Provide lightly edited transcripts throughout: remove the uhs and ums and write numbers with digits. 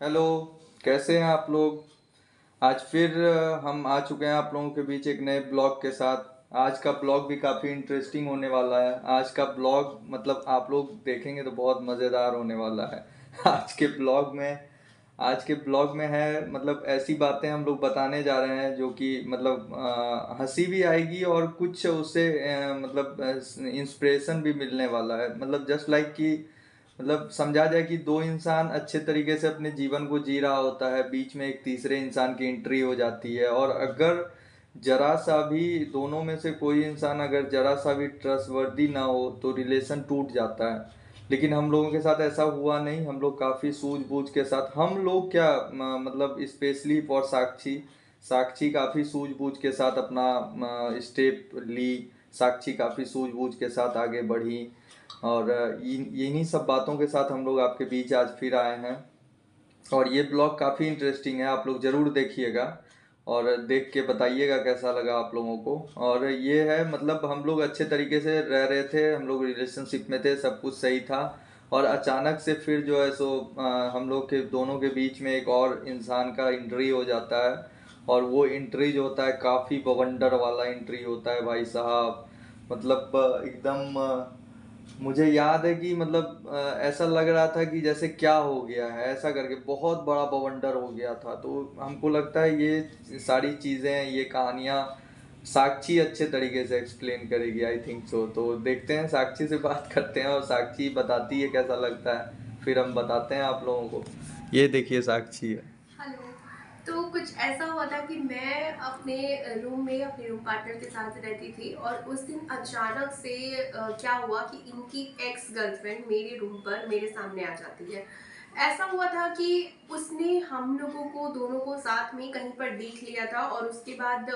Hello. कैसे हैं आप लोग? आज फिर हम आ चुके हैं आप लोगों के बीच एक नए ब्लॉग के साथ। आज का ब्लॉग भी काफ़ी इंटरेस्टिंग होने वाला है। आज का ब्लॉग मतलब आप लोग देखेंगे तो बहुत मज़ेदार होने वाला है। आज के ब्लॉग में आज के ब्लॉग में है मतलब ऐसी बातें हम लोग बताने जा रहे हैं जो कि मतलब हंसी भी आएगी और कुछ उससे मतलब इंस्पिरेशन भी मिलने वाला है। मतलब जस्ट लाइक कि मतलब समझा जाए कि दो इंसान अच्छे तरीके से अपने जीवन को जी रहा होता है, बीच में एक तीसरे इंसान की एंट्री हो जाती है और अगर जरा सा भी दोनों में से कोई इंसान अगर जरा सा भी ट्रस्टवर्दी ना हो तो रिलेशन टूट जाता है। लेकिन हम लोगों के साथ ऐसा हुआ नहीं। हम लोग काफ़ी सूझबूझ के साथ हम लोग क्या मतलब स्पेशली फॉर साक्षी साक्षी काफ़ी सूझबूझ के साथ अपना स्टेप ली। साक्षी काफ़ी सूझबूझ के साथ आगे बढ़ी और इन्हीं सब बातों के साथ हम लोग आपके बीच आज फिर आए हैं। और ये ब्लॉग काफ़ी इंटरेस्टिंग है, आप लोग ज़रूर देखिएगा और देख के बताइएगा कैसा लगा आप लोगों को। और ये है मतलब हम लोग अच्छे तरीके से रह रहे थे, हम लोग रिलेशनशिप में थे, सब कुछ सही था और अचानक से फिर जो है सो हम लोग के दोनों के बीच में एक और इंसान का एंट्री हो जाता है। और वो एंट्री जो होता है काफ़ी बवंडर वाला एंट्री होता है भाई साहब। मतलब एकदम मुझे याद है कि मतलब ऐसा लग रहा था कि जैसे क्या हो गया है, ऐसा करके बहुत बड़ा बवंडर हो गया था। तो हमको लगता है ये सारी चीज़ें, ये कहानियाँ साक्षी अच्छे तरीके से एक्सप्लेन करेगी, आई थिंक सो। तो देखते हैं, साक्षी से बात करते हैं और साक्षी बताती है कैसा लगता है, फिर हम बताते हैं आप लोगों को। ये देखिए साक्षी है। हेलो। तो कुछ ऐसा हुआ था कि मैं अपने रूम में अपने रूम पार्टनर के साथ रहती थी और उस दिन अचानक से क्या हुआ कि इनकी एक्स गर्लफ्रेंड मेरे रूम पर मेरे सामने आ जाती है। ऐसा हुआ था कि उसने हम लोगों को दोनों को साथ में कहीं पर देख लिया था और उसके बाद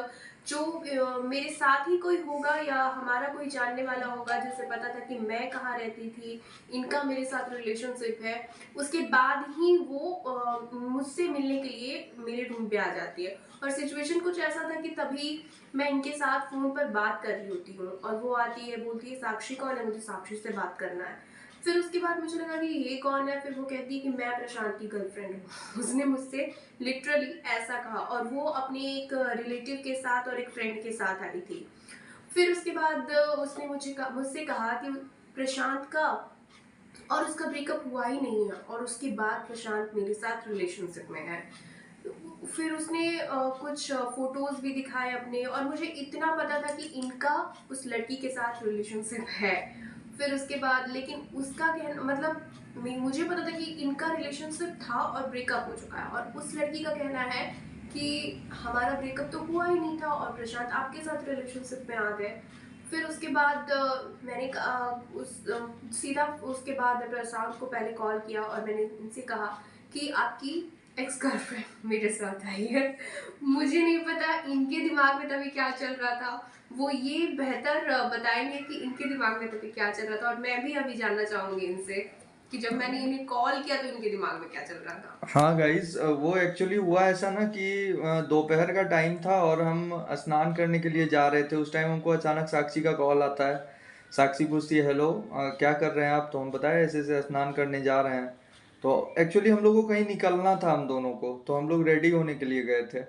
जो मेरे साथ ही कोई होगा या हमारा कोई जानने वाला होगा जिसे पता था कि मैं कहाँ रहती थी, इनका मेरे साथ रिलेशनशिप है, उसके बाद ही वो मुझसे मिलने के लिए मेरे रूम पे आ जाती है। और सिचुएशन कुछ ऐसा था कि तभी मैं इनके साथ फ़ोन पर बात कर रही होती हूँ और वो आती है, बोलती है साक्षी कौन है? मुझे साक्षी से बात करना है। फिर उसके बाद मुझे लगा कि ये कौन है? फिर वो कहती है कि मैं प्रशांत की गर्लफ्रेंड हूँ। उसने मुझसे लिटरली ऐसा कहा और वो अपने एक रिलेटिव के साथ और एक फ्रेंड के साथ आई थी। फिर उसके बाद उसने मुझसे कहा कि प्रशांत का और उसका ब्रेकअप हुआ ही नहीं है और उसके बाद प्रशांत मेरे साथ रिलेशनशिप में है। फिर उसने कुछ फोटोज भी दिखाए अपने और मुझे इतना पता था कि इनका उस लड़की के साथ रिलेशनशिप है। फिर उसके बाद लेकिन उसका कहना मतलब मुझे पता था कि इनका रिलेशनशिप था और ब्रेकअप हो चुका है और उस लड़की का कहना है कि हमारा ब्रेकअप तो हुआ ही नहीं था और प्रशांत आपके साथ रिलेशनशिप में आ गए। फिर उसके बाद सीधा उसके बाद प्रशांत को पहले कॉल किया और मैंने उनसे कहा कि आपकी एक्स गर्लफ्रेंड मेरे साथ आई है। मुझे नहीं पता इनके दिमाग में तभी क्या चल रहा था, वो ये बेहतर बताएंगे कि इनके दिमाग में तभी क्या चल रहा था और मैं भी अभी जानना चाहूंगी इनसे कि जब मैंने इन्हें कॉल किया तो इनके दिमाग में क्या चल रहा था। हाँ गाइस, वो एक्चुअली हुआ ऐसा ना कि दोपहर का टाइम था और हम स्नान करने के लिए जा रहे थे। उस टाइम हमको अचानक साक्षी का कॉल आता है। साक्षी पूछती है, हेलो क्या कर रहे हैं आप? तो हम बताए ऐसे ऐसे स्नान करने जा रहे हैं। तो एक्चुअली हम लोग को कहीं निकलना था, हम दोनों को, तो हम लोग रेडी होने के लिए गए थे।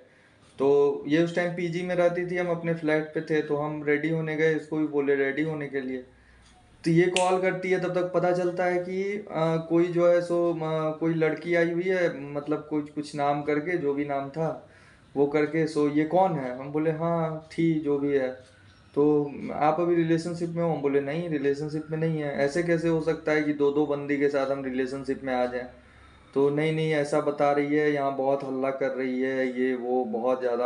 तो ये उस टाइम पीजी में रहती थी, हम अपने फ्लैट पे थे, तो हम रेडी होने गए, इसको भी बोले रेडी होने के लिए। तो ये कॉल करती है, तब तक पता चलता है कि कोई जो है सो कोई लड़की आई हुई है, मतलब कुछ कुछ नाम करके, जो भी नाम था वो करके। सो ये कौन है? हम बोले हाँ थी, जो भी है। तो आप अभी रिलेशनशिप में हो? हम बोले नहीं, रिलेशनशिप में नहीं है। ऐसे कैसे हो सकता है कि दो दो बंदी के साथ हम रिलेशनशिप में आ जाएं? तो नहीं नहीं, ऐसा बता रही है, यहाँ बहुत हल्ला कर रही है, ये वो बहुत ज़्यादा।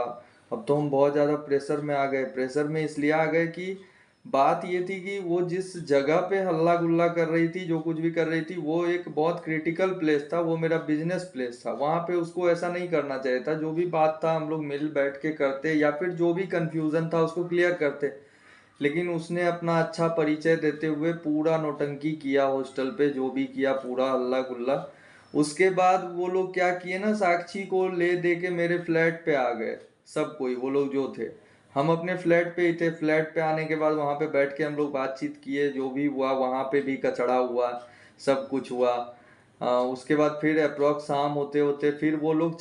अब तो हम बहुत ज़्यादा प्रेशर में आ गए। प्रेशर में इसलिए आ गए कि बात ये थी कि वो जिस जगह पे हल्ला गुल्ला कर रही थी, जो कुछ भी कर रही थी, वो एक बहुत क्रिटिकल प्लेस था, वो मेरा बिजनेस प्लेस था। वहाँ पे उसको ऐसा नहीं करना चाहिए था। जो भी बात था हम लोग मिल बैठ के करते, या फिर जो भी कंफ्यूजन था उसको क्लियर करते। लेकिन उसने अपना अच्छा परिचय देते हुए पूरा नौटंकी किया हॉस्टल पे, जो भी किया पूरा हल्ला गुल्ला। उसके बाद वो लोग क्या किए ना, साक्षी को ले दे के मेरे फ्लैट पे आ गए। सब कोई, वो लोग जो थे, हम अपने फ्लैट पे ही थे। फ्लैट पे आने के बाद वहाँ पे बैठ के हम लोग बातचीत किए, जो भी हुआ वहाँ पे भी कचड़ा हुआ, सब कुछ हुआ। उसके बाद फिर अप्रॉक्स शाम होते होते फिर वो लोग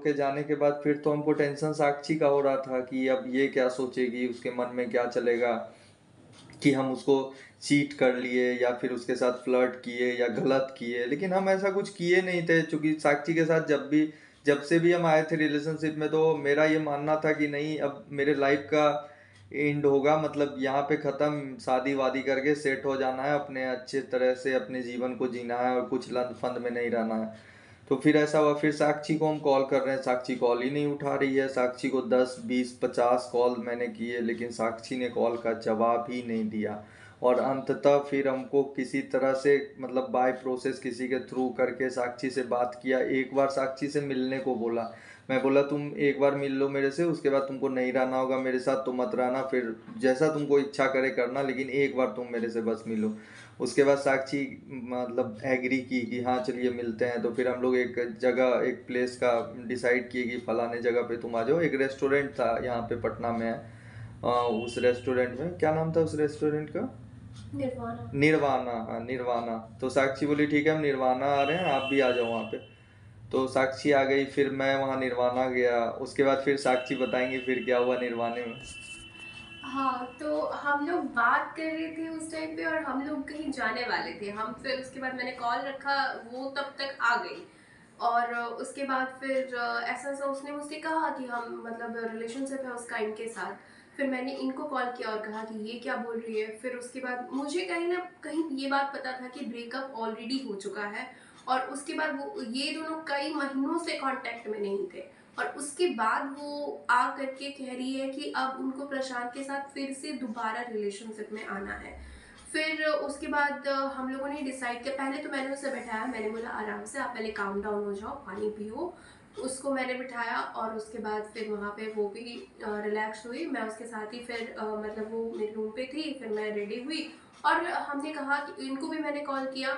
के जाने के बाद फिर तो हमको टेंशन साक्षी का हो रहा था कि अब ये क्या सोचेगी, उसके मन में क्या चलेगा कि हम उसको चीट कर लिए या फिर उसके साथ फ्लर्ट किए या गलत किए। लेकिन हम ऐसा कुछ किए नहीं थे, क्योंकि साक्षी के साथ जब से भी हम आए थे रिलेशनशिप में, तो मेरा ये मानना था कि नहीं, अब मेरे लाइफ का एंड होगा, मतलब यहाँ पे ख़त्म, शादी वादी करके सेट हो जाना है, अपने अच्छे तरह से अपने जीवन को जीना है और कुछ लंद फंद में नहीं रहना है। तो फिर ऐसा हुआ, फिर साक्षी को हम कॉल कर रहे हैं, साक्षी कॉल ही नहीं उठा रही है। साक्षी को 10 20 50 कॉल मैंने किए, लेकिन साक्षी ने कॉल का जवाब ही नहीं दिया। और अंततः फिर हमको किसी तरह से, मतलब बाय प्रोसेस किसी के थ्रू करके साक्षी से बात किया। एक बार साक्षी से मिलने को बोला, मैं बोला तुम एक बार मिल लो मेरे से, उसके बाद तुमको नहीं रहना होगा मेरे साथ तो मत रहना, फिर जैसा तुमको इच्छा करे करना, लेकिन एक बार तुम मेरे से बस मिलो। उसके बाद साक्षी मतलब एग्री की कि हाँ चलिए मिलते हैं। तो फिर हम लोग एक जगह, एक प्लेस का डिसाइड किए कि फलाने जगह पे तुम आ जाओ। एक रेस्टोरेंट था यहाँ पे पटना में है, उस रेस्टोरेंट में क्या नाम था उस रेस्टोरेंट का? निर्वाणा। निर्वाणा, हाँ निर्वाणा। तो साक्षी बोली ठीक है हम निर्वाणा आ रहे हैं, आप भी आ जाओ वहाँ पे। तो साक्षी आ गई, फिर मैं वहाँ निर्वाणा गया। उसके बाद फिर साक्षी बताएंगे फिर क्या हुआ निर्वाणे में। हाँ, तो हम लोग बात कर रहे थे उस टाइम पे और हम लोग कहीं जाने वाले थे। हम फिर उसके बाद मैंने कॉल रखा, वो तब तक आ गई। और उसके बाद फिर ऐसा-ऐसा उसने मुझसे कहा कि हम मतलब रिलेशनशिप है उसका इनके साथ। फिर मैंने इनको कॉल किया और कहा कि ये क्या बोल रही है? फिर उसके बाद मुझे कहीं न कहीं ये बात पता था कि ब्रेकअप ऑलरेडी हो चुका है और उसके बाद वो ये दोनों कई महीनों से कॉन्टैक्ट में नहीं थे। और उसके बाद वो आ करके कह रही है कि अब उनको प्रशांत के साथ फिर से दोबारा रिलेशनशिप में आना है। फिर उसके बाद हम लोगों ने डिसाइड किया, पहले तो मैंने उसे बैठाया, मैंने बोला आराम से आप पहले काम डाउन हो जाओ, पानी पियो। उसको मैंने बिठाया और उसके बाद फिर वहाँ पे वो भी रिलैक्स हुई, मैं उसके साथ ही फिर मतलब वो मेरे रूम पे थी, फिर मैं रेडी हुई और हमने कहा कि इनको भी मैंने कॉल किया।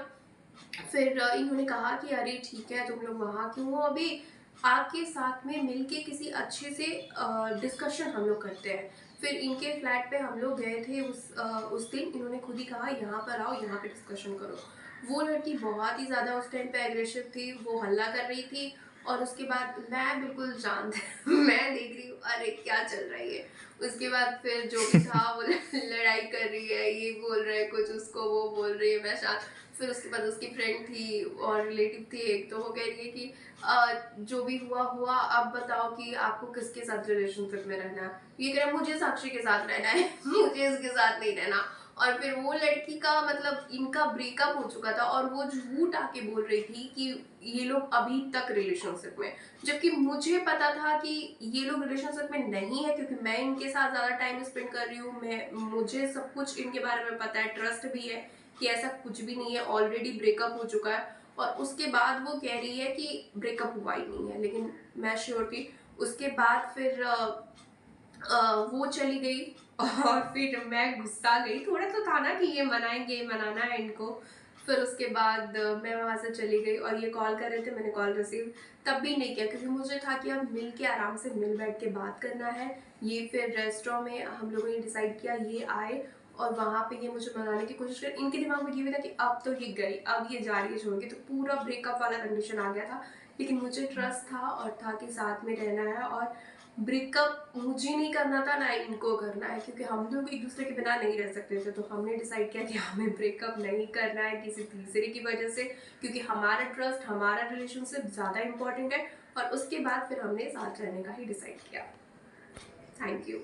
फिर इन्होंने कहा कि अरे ठीक है तुम लोग वहाँ क्यों हो अभी, आके साथ में मिलके किसी अच्छे से डिस्कशन हम लोग करते हैं। फिर इनके फ्लैट पे हम लोग गए थे उस दिन, इन्होंने खुद ही कहा यहाँ पर आओ, यहाँ पे डिस्कशन करो। वो लड़की बहुत ही ज़्यादा उस टाइम पे एग्रेसिव थी, वो हल्ला कर रही थी और उसके बाद मैं बिल्कुल शांत मैं देख रही हूँ अरे क्या चल रहा है ये। उसके बाद फिर जो भी था वो लड़ाई कर रही है, ये बोल रहा है कुछ उसको, वो बोल रही है, मैं शांत। फिर उसके बाद उसकी फ्रेंड थी और रिलेटिव थी एक, तो वो कह रही है कि जो भी हुआ हुआ, अब बताओ कि आपको किसके साथ रिलेशनशिप में रहना है। ये कह रहा है मुझे साक्षी के साथ रहना है मुझे इसके साथ नहीं रहना। और फिर वो लड़की का मतलब इनका ब्रेकअप हो चुका था और वो झूठ आके बोल रही थी कि ये लोग अभी तक रिलेशनशिप में, जबकि मुझे पता था कि ये लोग रिलेशनशिप में नहीं है, क्योंकि मैं इनके साथ ज़्यादा टाइम स्पेंड कर रही हूँ, मैं मुझे सब कुछ इनके बारे में पता है, ट्रस्ट भी है कि ऐसा कुछ भी नहीं है, ऑलरेडी ब्रेकअप हो चुका है। और उसके बाद वो कह रही है कि ब्रेकअप हुआ ही नहीं है, लेकिन मैं श्योर थी। उसके बाद फिर वो चली गई और फिर मैं गुस्सा गई, थोड़ा तो था ना कि ये मनाएंगे, मनाना है इनको। फिर उसके बाद मैं वहाँ से चली गई और ये कॉल कर रहे थे, मैंने कॉल रिसीव तब भी नहीं किया, क्योंकि मुझे था कि अब मिल के आराम से मिल बैठ के बात करना है। ये फिर रेस्टोरेंट में हम लोगों ने डिसाइड किया, ये आए और वहाँ पे ये मुझे मनाने की कोशिश कर, इनके दिमाग में ये भी था कि अब तो ये गई, अब ये जा रही है छोड़ के, तो पूरा ब्रेकअप वाला कंडीशन आ गया था। लेकिन मुझे ट्रस्ट था और था कि साथ में रहना है और ब्रेकअप मुझे नहीं करना था ना इनको करना है, क्योंकि हम लोग एक दूसरे के बिना नहीं रह सकते थे। तो हमने डिसाइड किया कि हमें ब्रेकअप नहीं करना है किसी तीसरे की वजह से, क्योंकि हमारा ट्रस्ट, हमारा रिलेशनशिप ज़्यादा इंपॉर्टेंट है। और उसके बाद फिर हमने साथ रहने का ही डिसाइड किया। Thank you.